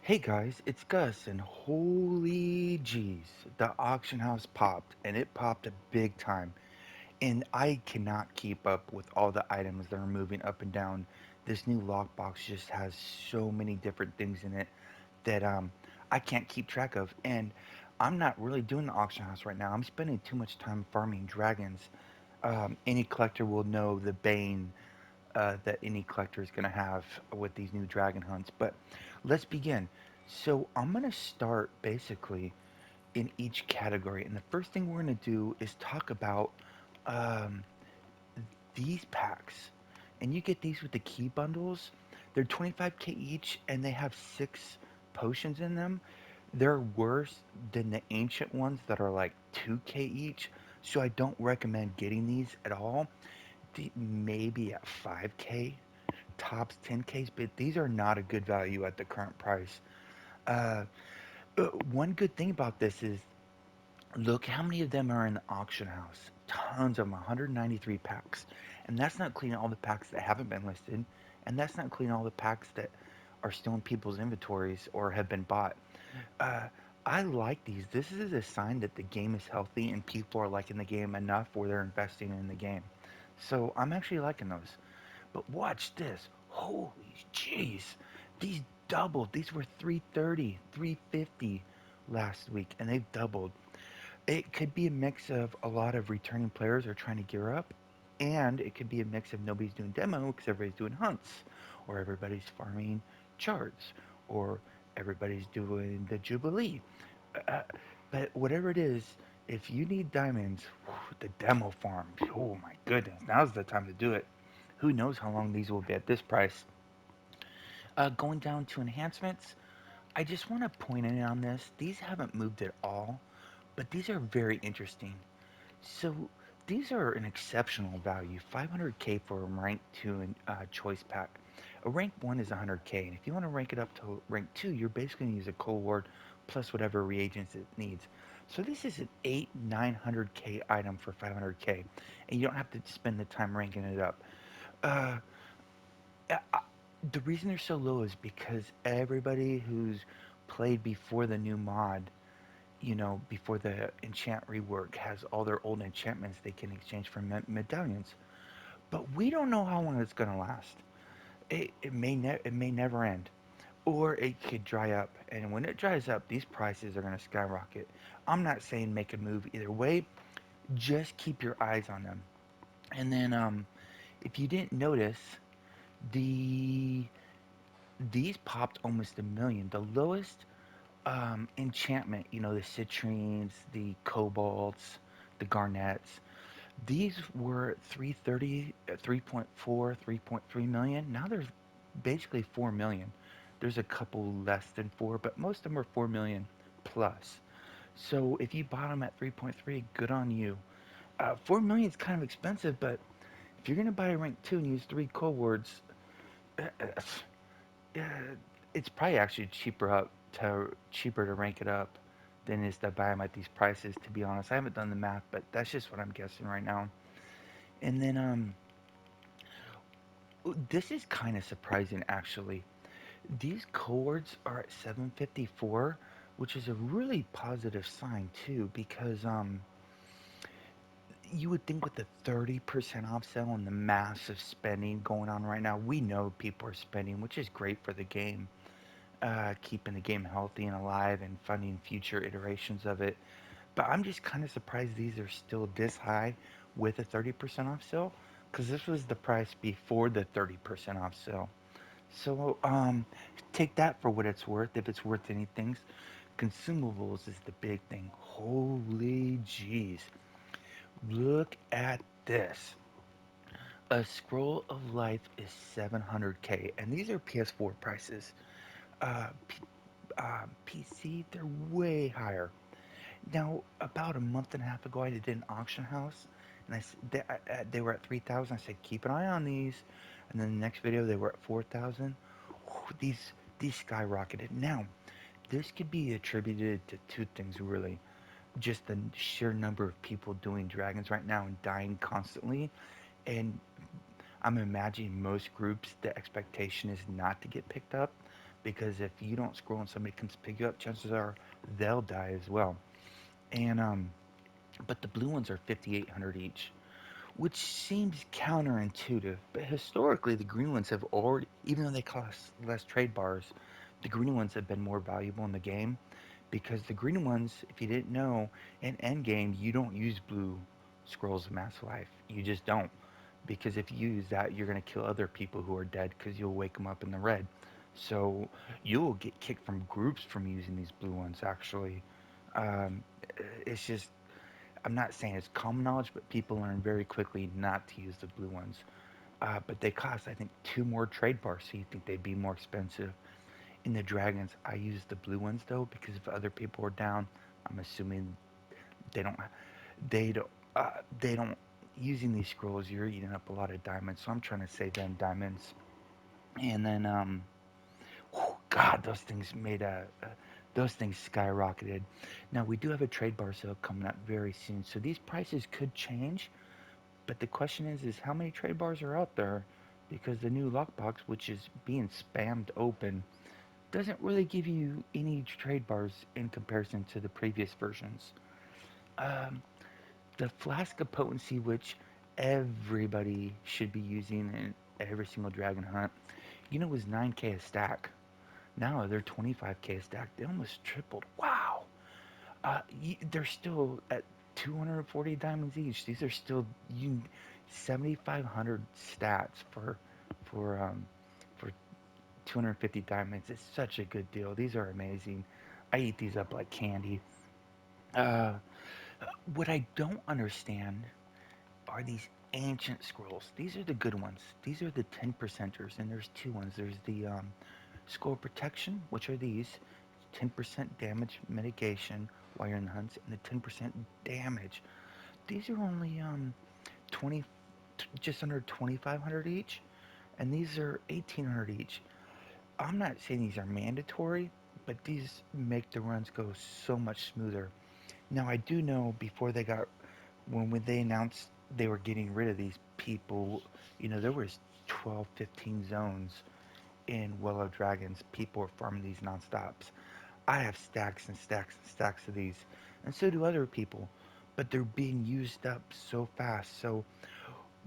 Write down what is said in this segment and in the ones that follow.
Hey guys, it's Gus, and holy jeez, the auction house popped, and it popped a big time. And I cannot keep up with all the items that are moving up and down. This new lockbox just has so many different things in it that I can't keep track of. And I'm not really doing the auction house right now. I'm spending too much time farming dragons. Any collector will know the bane that any collector is going to have with these new dragon hunts. But let's begin. So I'm going to start basically in each category, and the first thing we're going to do is talk about um, these packs. And you get these with the key bundles. They're 25k each, and they have 6 potions in them. They're worse than the ancient ones that are like 2k each. So I don't recommend getting these at all. Maybe at 5k tops 10Ks, but these are not a good value at the current price. Uh, One good thing about this is look how many of them are in the auction house. Tons of them, 193 packs. And that's not including all the packs that haven't been listed, and that's not including all the packs that are still in people's inventories or have been bought. Uh, I like these. This is a sign that the game is healthy and people are liking the game enough where they're investing in the game. So I'm actually liking those. But watch this. Holy jeez. These doubled. These were 330, 350 last week, and they've doubled. It could be a mix of a lot of returning players are trying to gear up, and it could be a mix of nobody's doing demo because everybody's doing hunts, or everybody's farming charts, or everybody's doing the Jubilee. Uh, but whatever it is, if you need diamonds, the demo farm, oh my goodness, now's the time to do it. Who knows how long these will be at this price? Going down to enhancements, I just want to point in on this. These haven't moved at all, but these are very interesting. So these are an exceptional value, 500k for a rank 2 choice pack. A rank 1 is 100k, and if you want to rank it up to rank 2, you're basically going to use a Chord plus whatever reagents it needs. So this is an 8 900k item for 500k, and you don't have to spend the time ranking it up. Uh, uh, uh, the reason they're so low is because everybody who's played before the new mod, before the enchant rework, has all their old enchantments they can exchange for medallions. But we don't know how long it's going to last. It may never end, or it could dry up. And when it dries up, these prices are going to skyrocket. I'm not saying make a move either way. Just keep your eyes on them. And then, if you didn't notice, the these popped almost a million. The lowest enchantment, the citrines, the cobalts, the garnets, these were 330, 3.4, 3.3 million. Now there's basically 4 million. There's a couple less than 4, but most of them are 4 million plus. So if you bought them at 3.3, good on you. 4 million is kind of expensive, but if you're going to buy a rank 2 and use 3 cowards, uh, it's probably actually cheaper to rank it up than it is to buy them at these prices. To be honest, I haven't done the math, but that's just what I'm guessing right now. And then this is kind of surprising actually. These chords are at 754, which is a really positive sign too, because you would think with the 30% off sale and the massive spending going on right now, we know people are spending, which is great for the game. Keeping the game healthy and alive and funding future iterations of it. But I'm just kind of surprised these are still this high with a 30% off sale, because this was the price before the 30% off sale. So take that for what it's worth, if it's worth anything. Consumables is the big thing. Holy jeez. Look at this. A scroll of life is 700k, and these are PS4 prices. Uh, PC, they're way higher. Now, about a month and a half ago, I did an auction house, and they were at 3,000. I said, keep an eye on these. And then the next video, they were at 4,000. These skyrocketed. Now, this could be attributed to two things, really. Just the sheer number of people doing dragons right now and dying constantly. And I'm imagining most groups, the expectation is not to get picked up because if you don't scroll and somebody comes to pick you up, chances are they'll die as well. And but the blue ones are 5,800 each, which seems counterintuitive. But historically, the green ones have already, even though they cost less trade bars, the green ones have been more valuable in the game because the green ones, if you didn't know, in endgame you don't use blue scrolls of mass life. You just don't, because if you use that, you're gonna kill other people who are dead because you'll wake them up in the red. So you'll get kicked from groups from using these blue ones. Actually, um, it's just, I'm not saying it's common knowledge, but people learn very quickly not to use the blue ones. But they cost, I think, two more trade bars, so you think they'd be more expensive. In the dragons, I use the blue ones though because if other people are down, I'm assuming they don't, they don't, they don't. Using these scrolls, you're eating up a lot of diamonds, so I'm trying to save them diamonds. And then, whew, God, those things skyrocketed. Now we do have a trade bar sale coming up very soon, so these prices could change. But the question is how many trade bars are out there? Because the new lockbox, which is being spammed open, doesn't really give you any trade bars in comparison to the previous versions. Um, the flask of potency, which everybody should be using in every single dragon hunt, was 9k a stack. Now they're 25k a stack. They almost tripled. Wow. They're still at 240 diamonds each. These are still 7,500 stats for for 250 diamonds. It's such a good deal. These are amazing. I eat these up like candy. Uh, what I don't understand are these ancient scrolls. These are the good ones. These are the 10 percenters, and there's two ones. There's the scroll protection, which are these 10% damage mitigation while you're in the hunts, and the 10% damage. These are only 20, just under 2,500 each, and these are 1,800 each. I'm not saying these are mandatory, but these make the runs go so much smoother. Now I do know before when they announced they were getting rid of these people, there was 12, 15 zones in Well of Dragons. People were farming these non-stops. I have stacks and stacks and stacks of these, and so do other people, but they're being used up so fast. So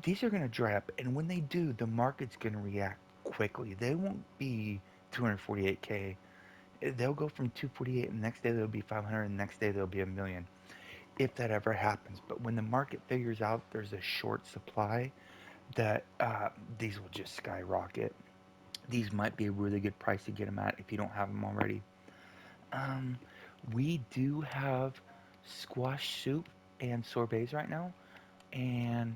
these are going to dry up, and when they do, the market's going to react quickly. They won't be 248k. They'll go from 248, and the next day they'll be 500, and the next day they'll be a million, if that ever happens. But when the market figures out there's a short supply, that these will just skyrocket. These might be a really good price to get them at if you don't have them already. Um, we do have squash soup and sorbets right now, and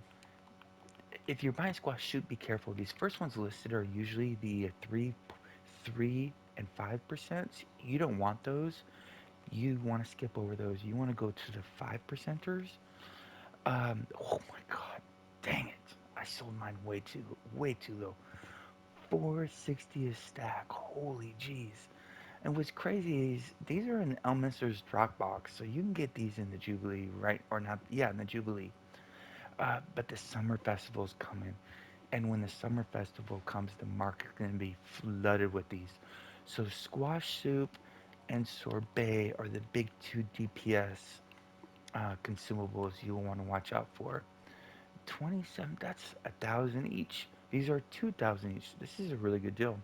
if you're buying squash soup, be careful. These first ones listed are usually the 3 and 5%. You don't want those. You want to skip over those. You want to go to the 5 percenters. Oh my God, dang it! I sold mine way too low. 460 a stack. Holy jeez. And what's crazy is these are in Elminster's Dropbox, so you can get these in the Jubilee, right? Or not? Yeah, in the Jubilee. But the summer festival's coming, and when the summer festival comes, the market's going to be flooded with these. So squash soup and sorbet are the big two DPS consumables you'll want to watch out for. 27, that's 1,000 each. These are 2,000 each. This is a really good deal.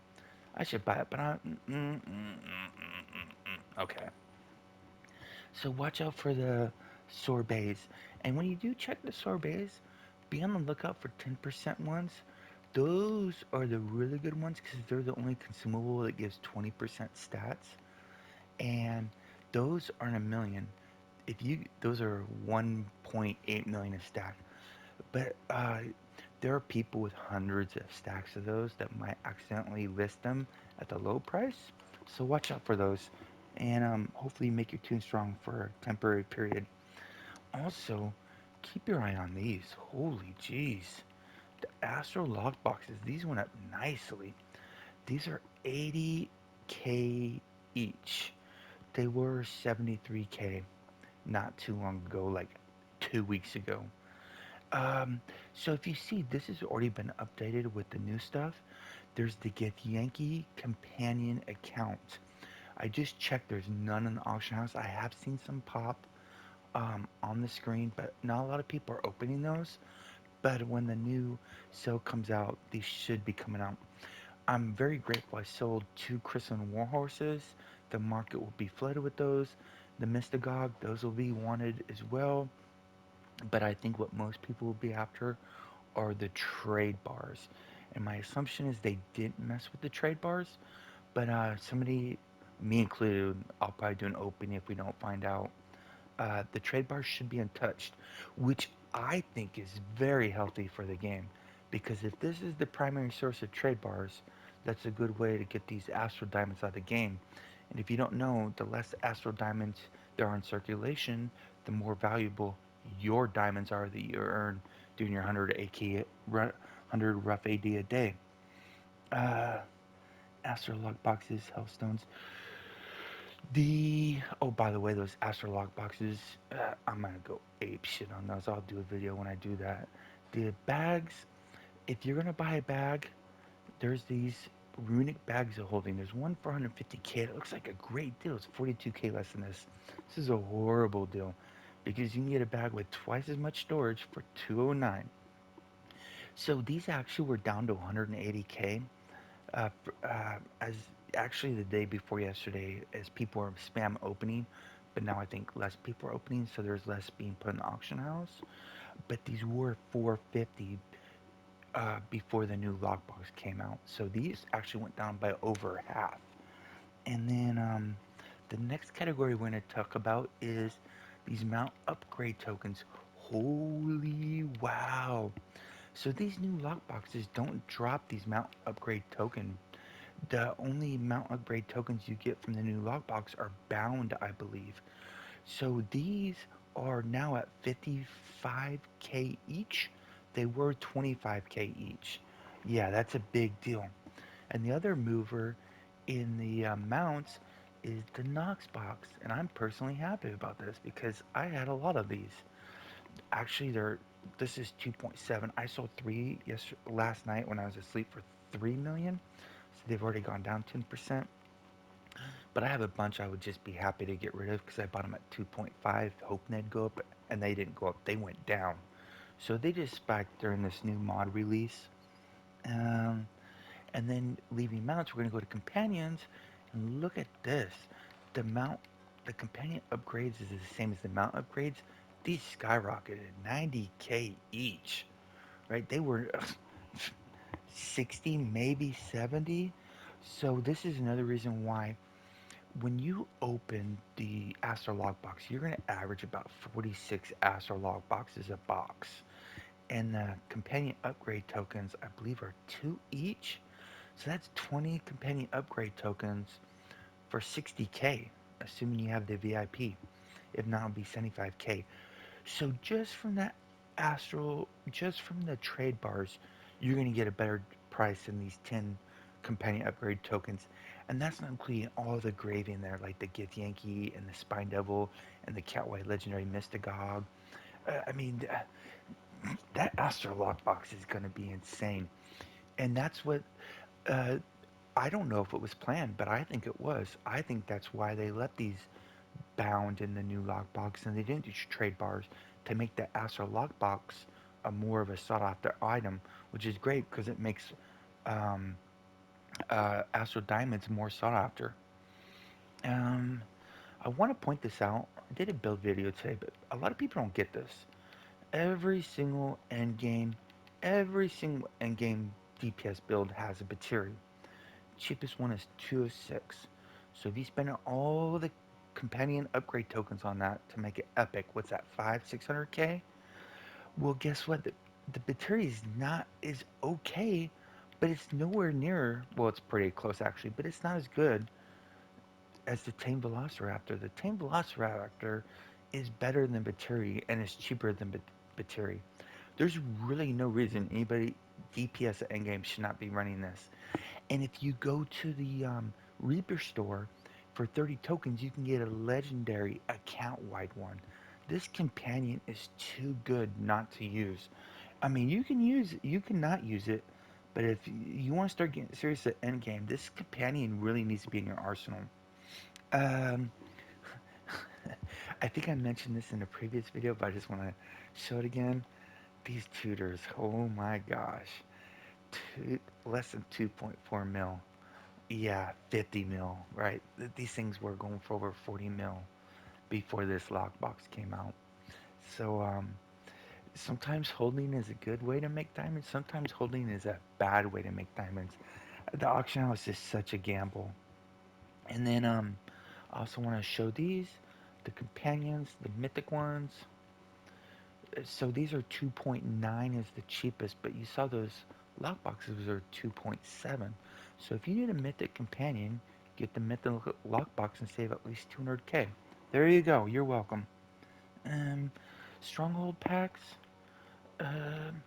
I should buy it, but I. Okay. So watch out for the sorbets. And when you do check the sorbets, be on the lookout for 10% ones. Those are the really good ones because they're the only consumable that gives 20% stats. And those aren't a million. Those are 1.8 million a stack. But there are people with hundreds of stacks of those that might accidentally list them at the low price. So watch out for those, and hopefully make your tune strong for a temporary period. Also, keep your eye on these. Holy jeez. The Astro lock boxes, these went up nicely. These are 80k each. They were 73k not too long ago, like 2 weeks ago. Um, so if you see, this has already been updated with the new stuff. There's the Get Yankee companion account. I just checked. There's none in the auction house. I have seen some pop on the screen, but not a lot of people are opening those. But when the new sale comes out, these should be coming out. I'm very grateful. I sold two Crimson War Horses. The market will be flooded with those. The Mystagogue, those will be wanted as well. But I think what most people will be after are the trade bars. And my assumption is they didn't mess with the trade bars. But somebody, me included, I'll probably do an opening if we don't find out. The trade bars should be untouched, which I think is very healthy for the game. Because if this is the primary source of trade bars, that's a good way to get these Astro Diamonds out of the game. And if you don't know, the less Astro Diamonds there are in circulation, the more valuable your diamonds are that you earn doing your 100 AK, 100 rough AD a day. Uh, Astro Lock boxes, Hellstones. By the way, those Astrologer boxes, I'm gonna go ape shit on those. I'll do a video when I do that. The bags, if you're gonna buy a bag, there's these runic bags of holding. There's one for 150k. It looks like a great deal. It's 42k less than this. This is a horrible deal because you can get a bag with twice as much storage for 209. So these actually were down to 180k. As actually the day before yesterday, as people were spam opening, but now I think less people are opening, so there's less being put in the auction house. But these were 450 before the new lockbox came out, so these actually went down by over half. And then the next category we're going to talk about is these mount upgrade tokens. Holy wow! So these new lockboxes don't drop these mount upgrade tokens. The only mount upgrade tokens you get from the new lockbox are bound, I believe. So these are now at 55k each. They were 25k each. Yeah, that's a big deal. And the other mover in the mounts is the Knox box, and I'm personally happy about this because I had a lot of these. Actually, they're this is 2.7. I sold three last night when I was asleep for 3 million. So they've already gone down 10%. But I have a bunch I would just be happy to get rid of because I bought them at 2.5, hoping they'd go up, and they didn't go up. They went down. So they just spiked during this new mod release. Um, and then leaving mounts, we're going to go to companions, and look at this. The mount, the companion upgrades is the same as the mount upgrades. These skyrocketed 90k each, right? They were 60, maybe 70. So this is another reason why when you open the Astrolog box, you're going to average about 46 Astrolog boxes a box. And the companion upgrade tokens, I believe, are two each. So that's 20 companion upgrade tokens for 60k, assuming you have the VIP. If not, it'll be 75k. So just from that just from the trade bars, you're going to get a better price than these 10 companion upgrade tokens. And that's not including all the gravy in there, like the Gith Yankee and the Spine Devil and the Catwhite Legendary Mystagogue. I mean, that Astro Lockbox is going to be insane. And that's what, uh, I don't know if it was planned, but I think it was. I think that's why they let these bound in the new lockbox, and they didn't use trade bars to make the Astro lockbox a more of a sought after item, which is great because it makes um, Astro Diamonds more sought after. Um, I want to point this out. I did a build video today, but a lot of people don't get this. Every single endgame, every single endgame DPS build has a Batiri. Cheapest one is 206. So if you spend all the companion upgrade tokens on that to make it epic, what's that, 600k? Well, guess what? The Battery is not is okay, but it's nowhere near. Well, it's pretty close actually, but it's not as good as the Tame Velociraptor. The Tame Velociraptor is better than Battery and is cheaper than Battery. There's really no reason anybody DPS at endgame should not be running this. And if you go to the Reaper store for 30 tokens, you can get a legendary account wide one. This companion is too good not to use. I mean, you can not use it, But if you want to start getting serious at endgame, this companion really needs to be in your arsenal. Um, I think I mentioned this in a previous video, but I just want to show it again. These tutors, oh my gosh, less than 2.4 mil. Yeah, 50 mil, right? These things were going for over 40 mil before this lockbox came out. So, sometimes holding is a good way to make diamonds. Sometimes holding is a bad way to make diamonds. The auction house is such a gamble. And then, I also want to show these, the companions, the mythic ones. So these are 2.9 is the cheapest, but you saw those lockboxes are 2.7. So if you need a mythic companion, get the mythic lockbox and save at least 200k. There you go. You're welcome. Um, Stronghold packs. Um,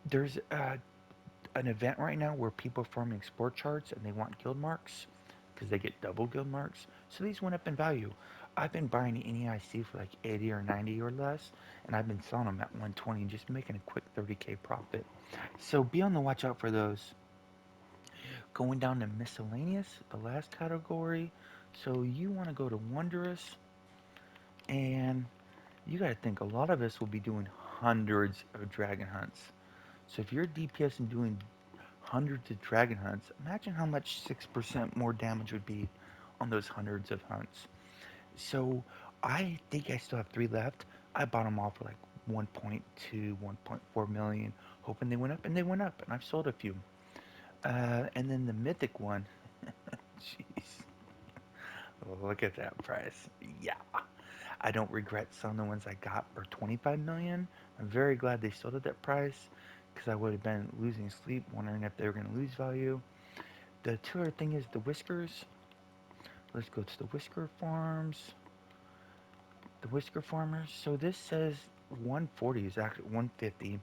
there's an event right now where people are farming export charts and they want guild marks because they get double guild marks. So these went up in value. I've been buying NEIC for like 80 or 90 or less, and I've been selling them at 120 and just making a quick 30k profit. So be on the watch out for those. Going down to miscellaneous, the last category. So you want to go to Wondrous, and you got to think a lot of us will be doing hundreds of dragon hunts. So if you're DPS and doing hundreds of dragon hunts, imagine how much 6% more damage would be on those hundreds of hunts. So I think I still have three left. I bought them all for like 1.2, 1.4 million, hoping they went up, and they went up, and I've sold a few. And then the mythic one, jeez, look at that price. Yeah, I don't regret selling the ones I got for 25 million. I'm very glad they sold at that price because I would have been losing sleep, wondering if they were going to lose value. The Tutor thing is the Whiskers. Let's go to the Whisker Farms. The Whisker Farmers. So this says 140 is actually 150.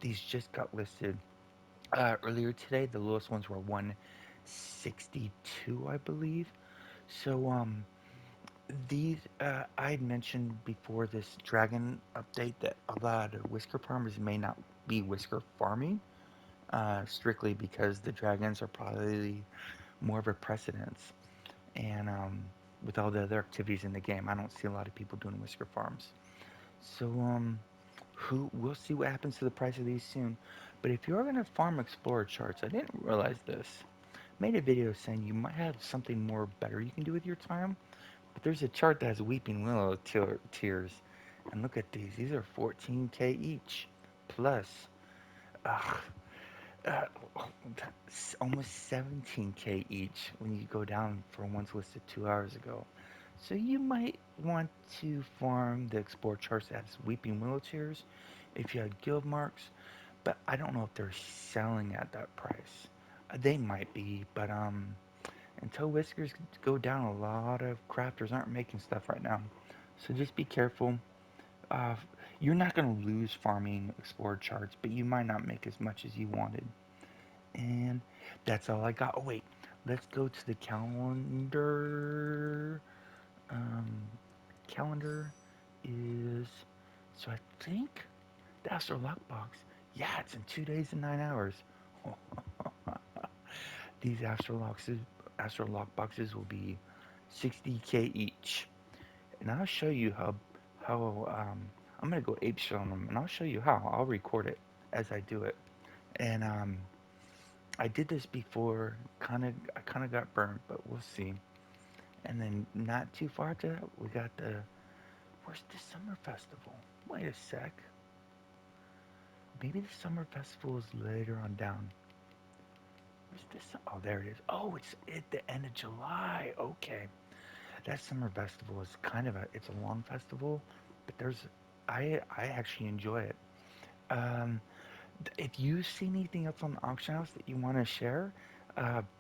These just got listed earlier today. The lowest ones were 162, I believe. So these I had mentioned before this dragon update that a lot of Whisker Farmers may not be Whisker farming. Strictly because the dragons are probably more of a precedence. And with all the other activities in the game, I don't see a lot of people doing whisker farms. So who we'll see what happens to the price of these soon. But if you're gonna farm explorer charts, I didn't realize this. Made a video saying you might have something more better you can do with your time. But there's a chart that has weeping willow tears, and look at these. These are 14k each, plus. Ugh, uh, almost 17k each when you go down for ones listed 2 hours ago. So you might want to farm the Explore charts as Weeping Willow Tears if you had guild marks, but I don't know if they're selling at that price. They might be, but until Whiskers go down, a lot of crafters aren't making stuff right now. So just be careful. Uh, you're not going to lose farming Explore charts, but you might not make as much as you wanted. And that's all I got. Oh, wait. Let's go to the calendar. Um, calendar is. So I think the Astro Lockbox. Yeah, it's in 2 days and 9 hours. These Astro Lockboxes will be 60k each. And I'll show you how I'm gonna go ape shit on them, and I'll show you how. I'll record it as I do it. And I did this before. I kind of got burned, but we'll see. And then not too far after that, we got the where's the summer festival? Wait a sec. Maybe the summer festival is later on down. Where's this? Oh, there it is. Oh, it's at the end of July. Okay, that summer festival is kind of it's a long festival, but I actually enjoy it. Um, if you see anything else on the auction house that you want to share,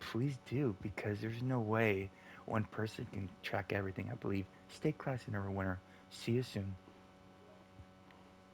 please do because there's no way one person can track everything. I believe. Stay classy, Neverwinter. See you soon.